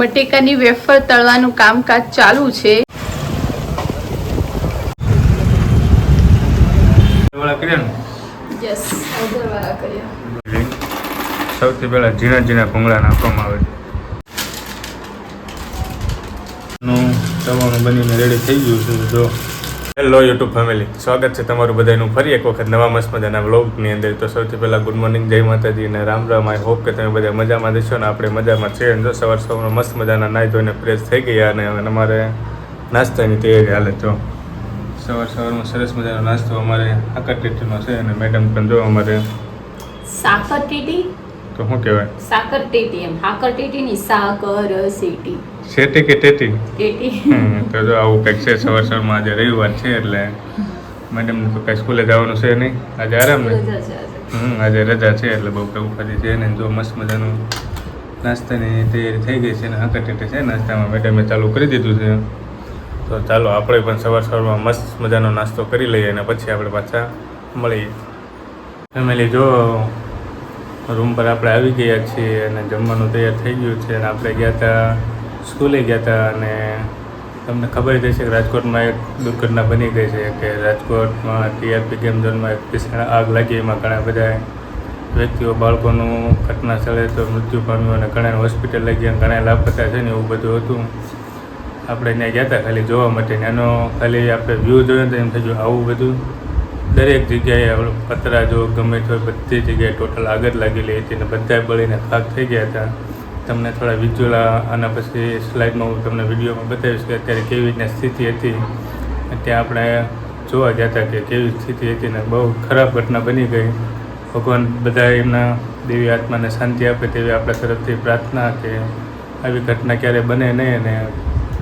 બટેકાની wafer તળવાનું કામકાજ ચાલુ છે. યસ, અગરવાળા કર્યા. સૌથી પહેલા ઝીણા ઝીણા ભૂંગળા નાખવામાં આવે છે. તવાનું બનીને રેડી થઈ ગયું છે. જો હેલો યુટ્યુબ ફેમિલી, સ્વાગત છે તમારું બધાનું ફરી એક વખત નવા મસ્ત મજાના વ્લોગની અંદર. તો સૌથી પહેલાં ગુડ મોર્નિંગ, જય માતાજી અને રામ રામ. આઈ હોપ કે તમે બધા મજામાં દેશો ને આપણે મજામાં છીએ. જો સવારમાં મસ્ત મજાના નાહી ધોઈને ફ્રેશ થઈ ગયા અને હવે અમારે નાસ્તાની તૈયારી હાલે. જો સવારમાં સરસ મજાનો નાસ્તો અમારે સાકર ટેટીનો છે અને મેડમ પણ જો અમારે સાકર ટેટી તો શું કહેવાય? સાકર ટેટી. એમ સાકર ટેટી ની સાકર સીટી શેટી કે ટેટી ટેટી. તો જો આવું કંઈક છે. સવારમાં આજે રવિવાર છે એટલે મેડમને તો કાંઈ સ્કૂલે જવાનું છે નહીં, આજે આરામ ને. આજે રજા છે એટલે બહુ કંઈ ઉપાધિ છે ને. જો મસ્ત મજાનું નાસ્તાની તૈયારી થઈ ગઈ છે અને સાકર ટેટી છે નાસ્તામાં મેડમે ચાલુ કરી દીધું છે. તો ચાલો આપણે પણ સવારમાં મસ્ત મજાનો નાસ્તો કરી લઈએ અને પછી આપણે પાછા મળીએ. ફેમિલી જો રૂમ પર આપણે આવી ગયા છીએ અને જમવાનું તૈયાર થઈ ગયું છે અને આપણે ગયા હતા સ્કૂલે ગયા હતા અને તમને ખબર જ હશે કે રાજકોટમાં એક દુર્ઘટના બની ગઈ છે કે રાજકોટમાં ટીઆરપી ગેમ ઝોનમાં એક ભીષણ આગ લાગી. એમાં ઘણા બધા વ્યક્તિઓ બાળકોનું ઘટના સ્થળે તો મૃત્યુ પામ્યું અને ઘણા હોસ્પિટલ લઈ ગયા, ઘણા લાપતા છે ને એવું બધું હતું. આપણે ત્યાં ગયા હતા ખાલી જોવા માટે. એનો ખાલી આપણે વ્યૂ જોયો તો એમ થઈ ગયું આવું બધું દરેક જગ્યાએ પતરા જો ગમે તો બધી જગ્યાએ ટોટલ આગ જ લાગેલી હતી અને બધા બળીને ખાક થઈ ગયા હતા. તમને થોડા વિઝ્યુઅલ આના પછી સ્લાઇડમાં હું તમને વિડીયોમાં બતાવીશ કે અત્યારે કેવી રીતના સ્થિતિ હતી. ત્યાં આપણે જોવા ગયા હતા કે કેવી સ્થિતિ હતી ને બહુ ખરાબ ઘટના બની ગઈ. ભગવાન બધા એમના દેવી આત્માને શાંતિ આપે તેવી આપણા તરફથી પ્રાર્થના કે આવી ઘટના ક્યારે બને નહીં અને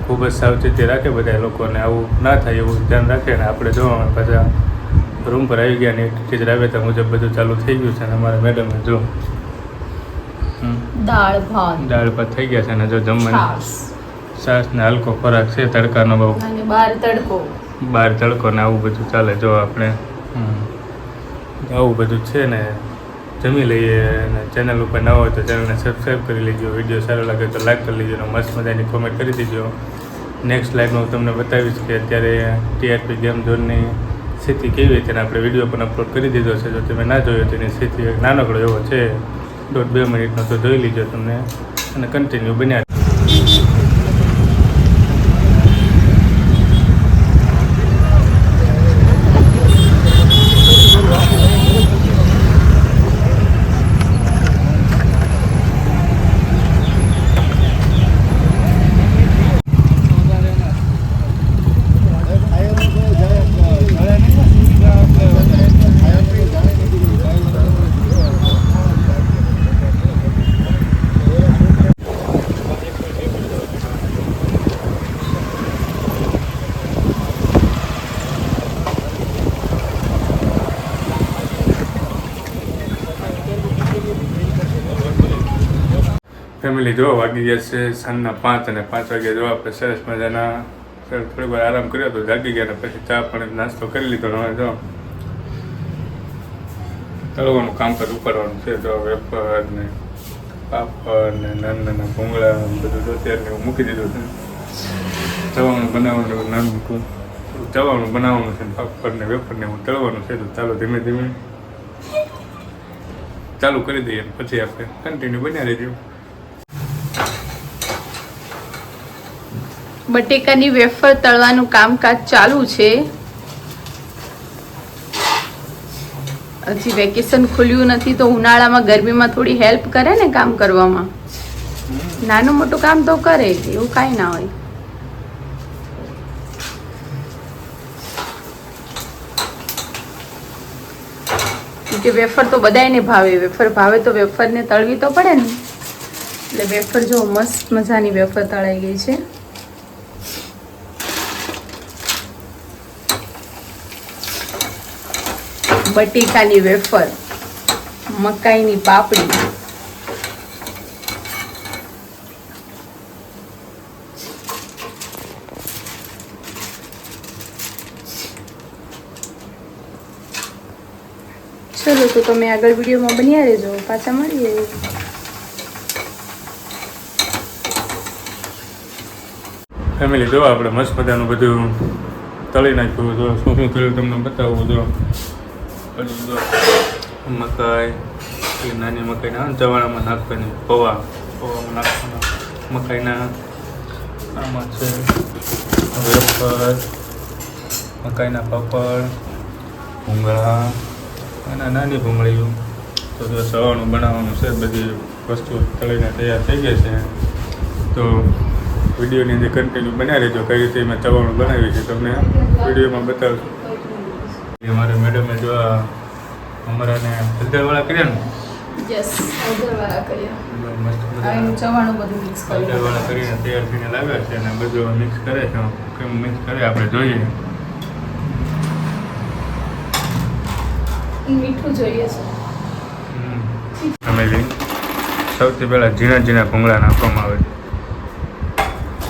ખૂબ જ સાવચેતી રાખે બધા લોકોને, આવું ના થાય એવું ધ્યાન રાખે. ને આપણે જોવા પાછા રૂમ પર આવી ગયા ને ટીચર રાબેતા મુજબ બધું ચાલુ થઈ ગયું છે અને અમારા મેડમે જો દાળ ભાત થઈ ગયા છે અને જો જમવાની છાશ ને હલકો ખોરાક છે તડકાનો બહુ અને બહાર તડકો ને આવું બધું ચાલે. જો આપણે આવું બધું છે ને જમી લઈએ. અને ચેનલ ઉપર ન હોય તો ચેનલને સબસ્ક્રાઈબ કરી લેજો. વિડીયો સારો લાગે તો લાઈક કરી લેજો અને મસ્ત મજાની કોમેન્ટ કરી દેજો. નેક્સ્ટ લાઈવમાં હું તમને બતાવીશ કે અત્યારે ટીઆરપી ગેમ ઝોનની સ્થિતિ કેવી હતી અને આપણે વિડીયો પણ અપલોડ કરી દીધો છે. જો તમે ના જોયો તેની સ્થિતિ એક નાનકડો એવો છે, 1.5-2 મિનિટનો, તો જોઈ લીજો તમને અને કન્ટિન્યુ બન્યા. ફેમિલી જો વાગી ગયા છે સાંજના 5 અને 5 વાગે જો આપણે સરસ મજાના થોડીક વાર આરામ કર્યો તો જાગી ગયા ને પછી ચા પાણી નાસ્તો કરી લીધો. હવે જો તળવાનું કામકાજ ઉપાડવાનું છે. તો વેફર ને પાપડ ને નાના ભૂંગળા બધું તો અત્યારે હું મૂકી દીધું છે. ચવાણું બનાવવાનું છે. પાપડ ને વેફર ને હું તળવાનું છે. તો ચાલો ધીમે ધીમે ચાલુ કરી દઈએ પછી આપણે કન્ટિન્યુ બન્યા રહીશું. બટેકાની વેફર તળવાનું કામકાજ ચાલુ છે. હજી વેકેશન ખુલ્યું નથી તો ઉનાળામાં ગરમીમાં થોડી હેલ્પ કરે ને કામ કરવામાં. નાનું મોટું કામ તો કરે, એવું કાંઈ ના હોય. કે વેફર તો બધાને ભાવે. વેફર ભાવે તો વેફરને તળવી તો પડે ને. એટલે વેફર જો મસ્ત મજાની વેફર તળાઈ ગઈ છે. બટેકાની વેફર, મકાઈની પાપડી, ચલો તો તમે આગળ વિડીયોમાં બન્યા રહેજો. પાછા મળીએ. ફેમિલી જો આપણે મસ્ત મજાનું બધું તળી નાખ્યું. જો શું શું તળ્યું તમને બતાવું. જો પછી જો મકાઈ, એ નાની મકાઈના ચવાણામાં નાખવાની, પૌવામાં નાખવાના મકાઈના. આમાં છે વેફર, મકાઈના પાપડ, ભૂંગળા અને નાની ભૂંગળીઓ. તો જો સવારનું બનાવવાનું છે. બધી વસ્તુ તળીને તૈયાર થઈ ગઈ છે. તો વિડીયોની અંદર કન્ટિન્યુ બનાવી રહેજો. કઈ રીતે મેં ચવાણું બનાવી છે તમને વિડીયોમાં બતાવશું. અમારે મેડમે જો અમારાને હળદરવાળા કર્યા ને, યસ, હળદરવાળા કર્યા. મસ્ત આ એનું ચવાણું બધું મિક્સ કરી હળદરવાળા કરીને તૈયાર થઈને લાવ્યા છે અને બધું મિક્સ કરે છે. કેમ મિક્સ કરે આપણે જોઈએ. મીઠું જોઈએ છે. ફેમિલી સૌથી પહેલાં ઝીણા ઝીણા ભૂંગળા નાખવામાં આવે છે.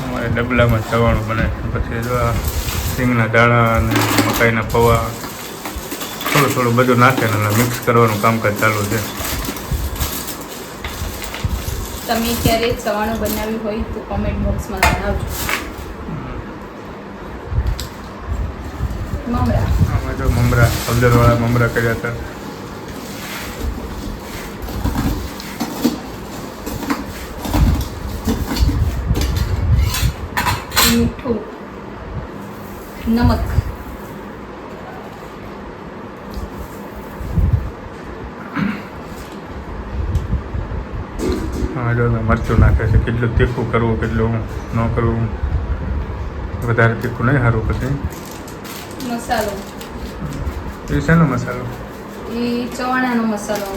અમારે ડબલામાં ચવાણું બને છે. પછી જો આ સિંગના દાણા અને મકાઈના પૌવા થોડું થોડું બધું નાખે ને મિક્સ કરવાનું કામકાજ ચાલુ છે. તમે ક્યારે ચવાણું બનાવ્યું હોય તો કોમેન્ટ બોક્સમાં જણાવજો. મમરા, આમાં જો મમરા, હળદરવાળા મમરા કર્યા હતા. મીઠું, નમક, હા જો મરચું નાખે છે. કેટલું તીખું કરવું, કેટલું ન કરવું. વધારે તીખું નહીં સારું. પછી મસાલો, એ શેનો મસાલો? એ ચવાણાનો મસાલો.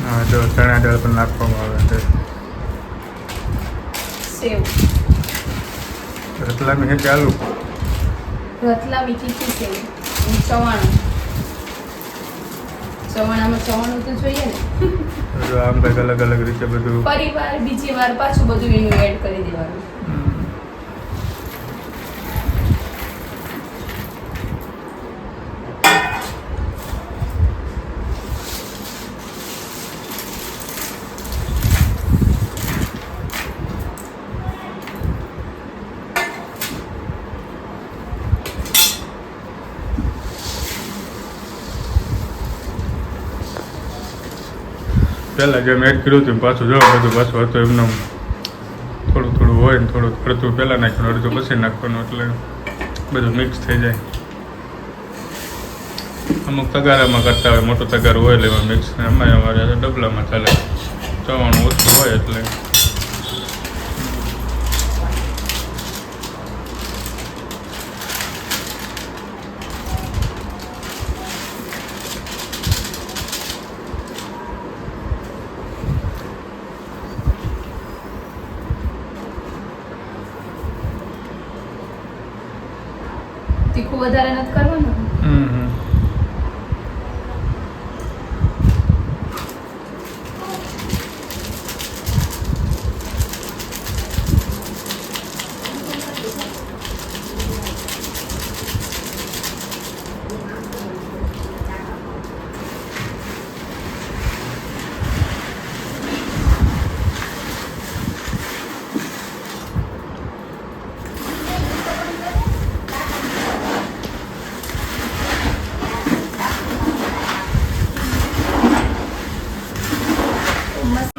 હા જો ચણા દાળ પણ નાખવામાં આવે છે. સેવ, રતલામી છે ચાલુ. રતલામી તીખી સેવ, અને ચવાણું. ચવાણામાં ચવાણું તો જોઈએ ને. જો આમ કંઈક અલગ અલગ રીતે બધું. પરિવાર બીજી વાર પાછું બધું એનું એડ કરી દેવાનું. પહેલાં જેમ એડ કર્યું હતું પાછું જો બધું પાછું હતું એમને થોડું થોડું હોય ને થોડું અડધું પહેલાં નાખવાનું, અડધું પછી નાખવાનું. એટલે બધું મિક્સ થઈ જાય. અમુક તગારામાં કરતા હોય, મોટું તગારું હોય એટલે એમાં મિક્સ. એમાં અમારે ડબલામાં ચાલે. ચવાણું ઓછું હોય એટલે તીખું વધારે નથી કરવાનું.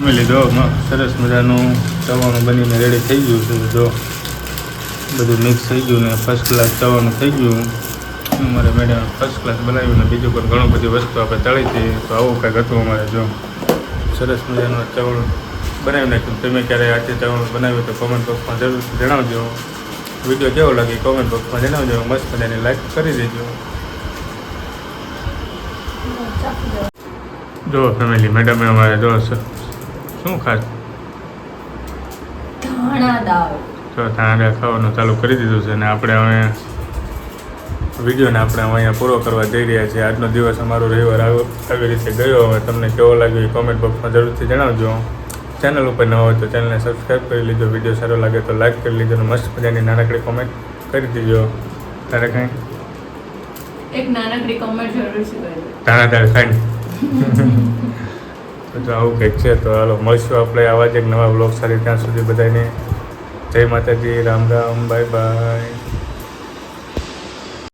ફેમિલી જો સરસ મજાનું ચવાણું બનીને રેડી થઈ ગયું છે. જો બધું મિક્સ થઈ ગયું ને ફર્સ્ટ ક્લાસ ચવાણું થઈ ગયું. અમારે મેડમ ફર્સ્ટ ક્લાસ બનાવ્યું ને બીજું પણ ઘણું બધી વસ્તુ આપણે તળી હતી. તો આવું કંઈક હતું અમારે. જો સરસ મજાનું ચવાણું બનાવી નાખ્યું. તમે ક્યારે આજે ચવાણું બનાવ્યું તો કોમેન્ટ બોક્સમાં જરૂરથી જણાવજો. વિડીયો કેવો લાગે કોમેન્ટ બોક્સમાં જણાવજો. મસ્ત મજાની લાઈક કરી દેજો. જો ફેમિલી મેડમે અમારે જો શું ખાસ ધાણા દાળ. તો ધાણા ખાવાનું ચાલુ કરી દીધું છે અને આપણે હવે વિડીયોને આપણે અહીંયા પૂરો કરવા જઈ રહ્યા છીએ. આજનો દિવસ અમારો રવિવાર આવી રીતે ગયો. હવે તમને કેવો લાગ્યો એ કોમેન્ટ બોક્સમાં જરૂરથી જણાવજો. ચેનલ ઉપર ન હોય તો ચેનલને સબસ્ક્રાઈબ કરી લીધો. વિડીયો સારો લાગે તો લાઈક કરી લીધો અને મસ્ત મજાની નાનકડી કોમેન્ટ કરી દીજો. તારે કંઈ એક નાનકડી કોમેન્ટ જરૂરથી કરજો. ધાણા દાળ ખાઈને તો આવું કંઈક છે. તો હાલો મળશું આપણે આવા જ એક નવા બ્લોગ સાથે. ત્યાં સુધી બધાને જય માતાજી, રામ રામ, બાય બાય.